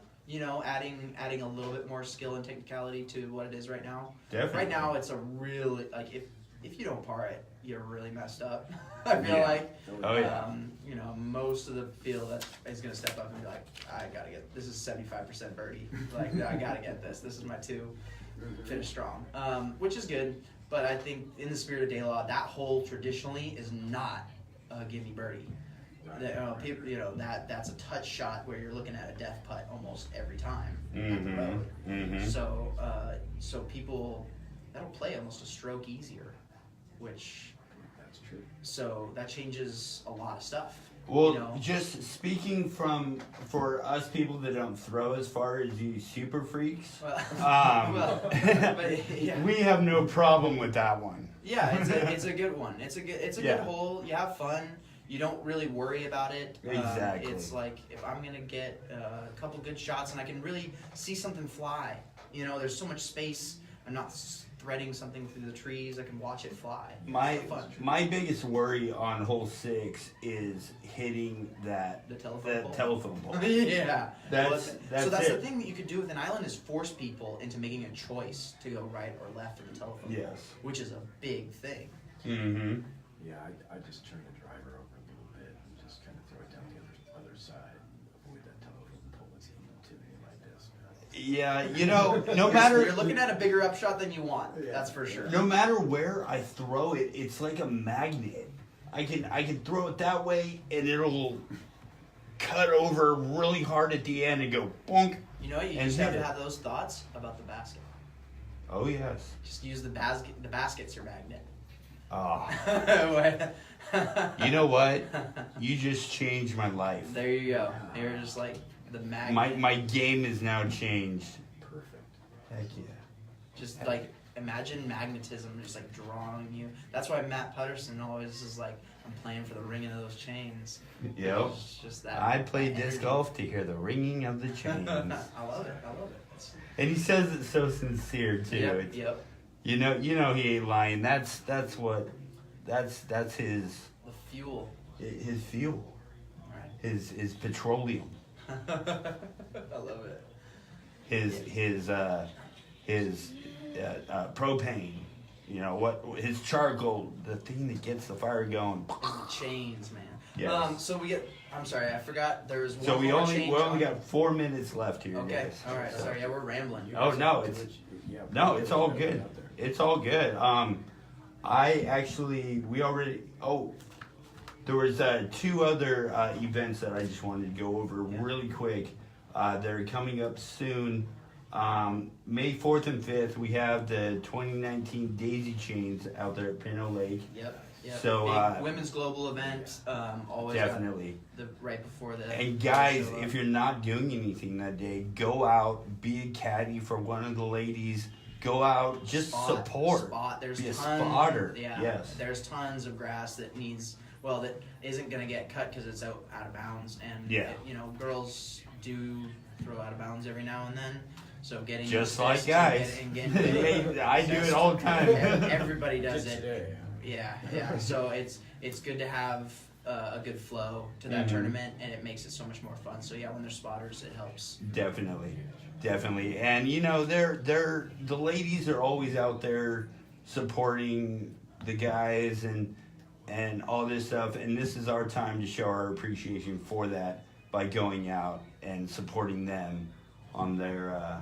Adding a little bit more skill and technicality to what it is right now. Definitely. Right now, it's a really if you don't par it, you're really messed up. I feel like. Oh yeah. Most of the field that is going to step up and be like, I gotta get this is 75% birdie. Like I gotta get this. This is my 2. Finish strong, which is good. But I think in the spirit of DeLaveaga, that hole traditionally is not a gimme birdie. People, that's a touch shot where you're looking at a death putt almost every time at the road. So people that'll play almost a stroke easier, which That's true. so that changes a lot of stuff. Well, just speaking for us people that don't throw as far as you super freaks, we have no problem with that one. Yeah, it's a good one. It's a good hole. You have fun. You don't really worry about it. Exactly. It's like if I'm gonna get a couple good shots and I can really see something fly. There's so much space. I'm not threading something through the trees. I can watch it fly. My biggest worry on hole 6 is hitting the telephone pole. Yeah. That's so that's it. the thing that you could do with an island is force people into making a choice to go right or left of the telephone pole. Yes. Which is a big thing. Mm-hmm. Yeah, I just turn the driver over a little bit and just kind of throw it down the other side and avoid that telephone pole that's hitting to me like this. Yeah, you know, no You're matter looking at a bigger upshot than you want. That's for sure. no matter where I throw it, it's like a magnet. I can throw it that way, and it'll cut over really hard at the end and go bonk. You know, you And just have hit to it. have those thoughts about the basket. Oh yes. Just use the basket. The basket's your magnet. Ah, What? you know what? You just changed my life. There you go. You're just like the magnet. My game is now changed. Perfect. Heck yeah. Just like imagine magnetism just like drawing you. That's why Matt Putterson always is like, I'm playing for the ringing of those chains. Yep. It's just that. I play that disc energy. golf to hear the ringing of the chains. I love it. I love it. It's, And he says it so sincere too. yep. It's- Yep. You know he ain't lying. That's his The fuel. fuel. Right. His petroleum. I love it. His propane. You know what? His charcoal, the thing that gets the fire going. And the chains, man. Yes. So we get. I'm sorry, I forgot. There was one So we more only change only on- got 4 minutes left here, Okay. guys. All right. So- Sorry. Yeah, we're rambling. Oh no, it's no, it's all good. It's all good. There was 2 other events that I just wanted to go over Yeah. really quick. They're coming up soon. May 4th and 5th, we have the 2019 Daisy Chains out there at Pinot Lake. Yep. Yep. So, Big women's global event. Always Definitely. the right before the. And guys, show if up. you're not doing anything that day, go out, be a caddy for one of the ladies. Go out, just support. There's Be a tons, spotter. Yeah. Yes. There's tons of grass that needs. Well, that isn't going to get cut because it's out of bounds, and Yeah. you know, girls do throw out of bounds every now and then. So getting Just used like to guys. and getting Hey, I do it all the time. Everybody does Did it. today. Yeah. So it's good to have a good flow to that Mhm. tournament, and it makes it so much more fun. So yeah, when there's spotters, it helps. Definitely. And you know, the ladies are always out there supporting the guys and all this stuff. And this is our time to show our appreciation for that by going out and supporting them on their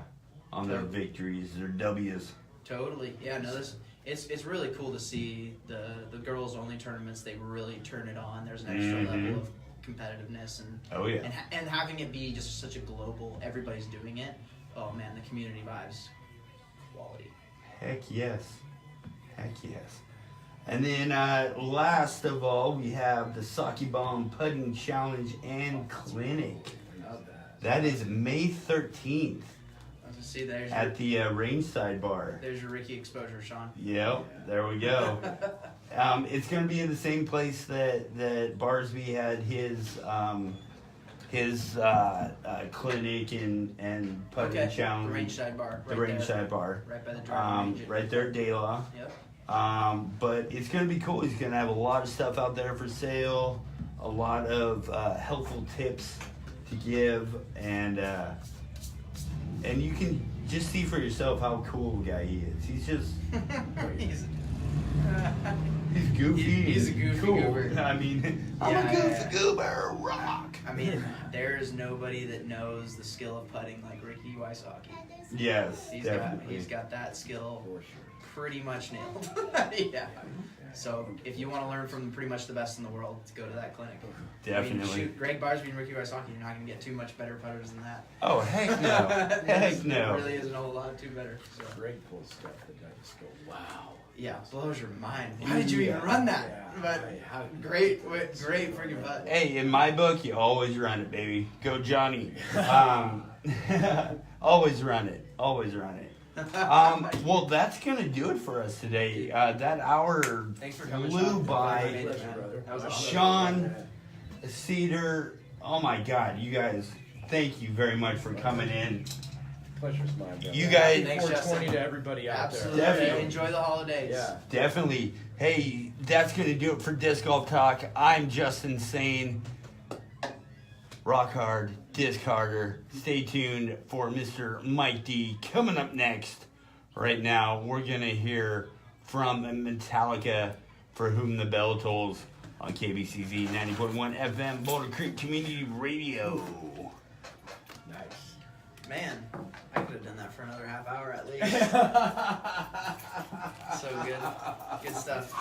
victories, their W's. Totally. Yeah. No. It's really cool to see the girls only tournaments. They really turn it on. There's an extra Mhm. level of competitiveness and Oh yeah. and having it be just such a global. Everybody's doing it. Oh man, the community vibes, quality. Heck yes. And then last of all, we have the Sake Bomb Putting Challenge and Clinic. That is May 13th Let's see. at the Rangeside Bar. There's your Ricky exposure, Sean. Yep, there we go. It's going to be in the same place that Barsby had his clinic and putting Okay. challenge. The Rangeside Bar. The Right there. Rangeside Bar. Right by the driving range. Right there at DeLaveaga. Yep. But it's going to be cool. He's going to have a lot of stuff out there for sale, a lot of helpful tips to give, and you can just see for yourself how cool a guy he is. He's just he's goofy. He's a goofy cool. goober. I mean, I'm Yeah, a goofy yeah. goober. Rock. I mean, there's nobody that knows the skill of putting like Ricky Wysocki. Yes, He's definitely. got that skill For sure. pretty much nailed. Yeah. So if you want to learn from pretty much the best in the world, go to that clinic. Definitely. I mean, shoot, Greg Barsby and Ricky Wysocki, you're not going to get too much better putters than that. Oh heck no, heck no. It really isn't a whole lot too better. So. Greg pulls stuff that I just go, wow. Yeah, blows your mind. Why did you even run that? Yeah. But great freaking putt. Hey, in my book, you always run it, baby. Go Johnny. Always run it. Always run it. Well, that's gonna do it for us today. That hour Thanks for coming, flew Sean. by. Pleasure, brother. That was awesome. Sean, Cedar, oh my God, you guys! Thank you very much for coming in. Pleasure's mine, brother. You guys- Thanks, 420 Justin. to everybody out Absolutely. there. Definitely. Enjoy the holidays. Yeah. Definitely. Hey, that's gonna do it for Disc Golf Talk. I'm Justin Sane. Rock hard, disc harder. Stay tuned for Mr. Mike D coming up next. Right now, we're gonna hear from Metallica, For Whom the Bell Tolls, on KBCZ 90.1 FM, Boulder Creek Community Radio. Nice. Man, I could have done that for another half hour at least. So good. Good stuff.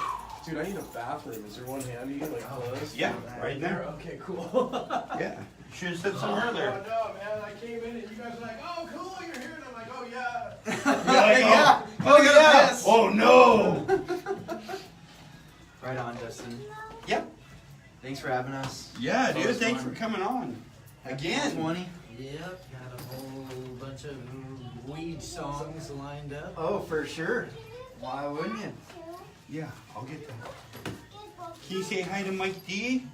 Dude, I need a bathroom. Is there one handy, like close? Yeah, right there. Okay, cool. Yeah. You should have said something earlier. Oh, no, man. I came in and you guys were like, oh, cool, you're here. And I'm like, oh, yeah. You're like, Yeah. oh, Look at this. oh no. Right on, Justin. Yep. Thanks for having us. Yeah, dude. Close Thanks one. for coming on. Again. 20. Yep, got a whole bunch of weed songs lined up. Oh, for sure. Why wouldn't you? Yeah, I'll get that. Can you say hi to Mike D?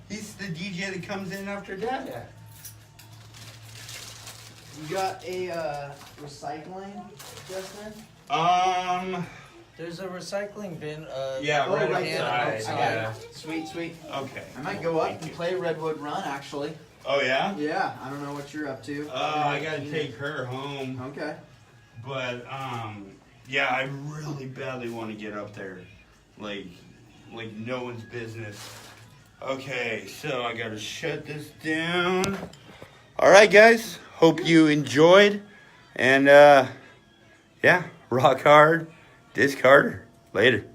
He's the DJ that comes in after Dad. You got a recycling, Justin? There's a recycling bin. Yeah, Oh, right right there. outside. Yeah. Sweet, sweet. Okay. I might go up Thank and you. play Redwood Run, actually. Oh yeah? Yeah, I don't know what you're up to. I gotta take her home. Okay. But yeah, I really badly want to get up there, like no one's business. Okay, so I gotta shut this down. All right, guys. Hope you enjoyed, and yeah, rock hard, disc harder. Later.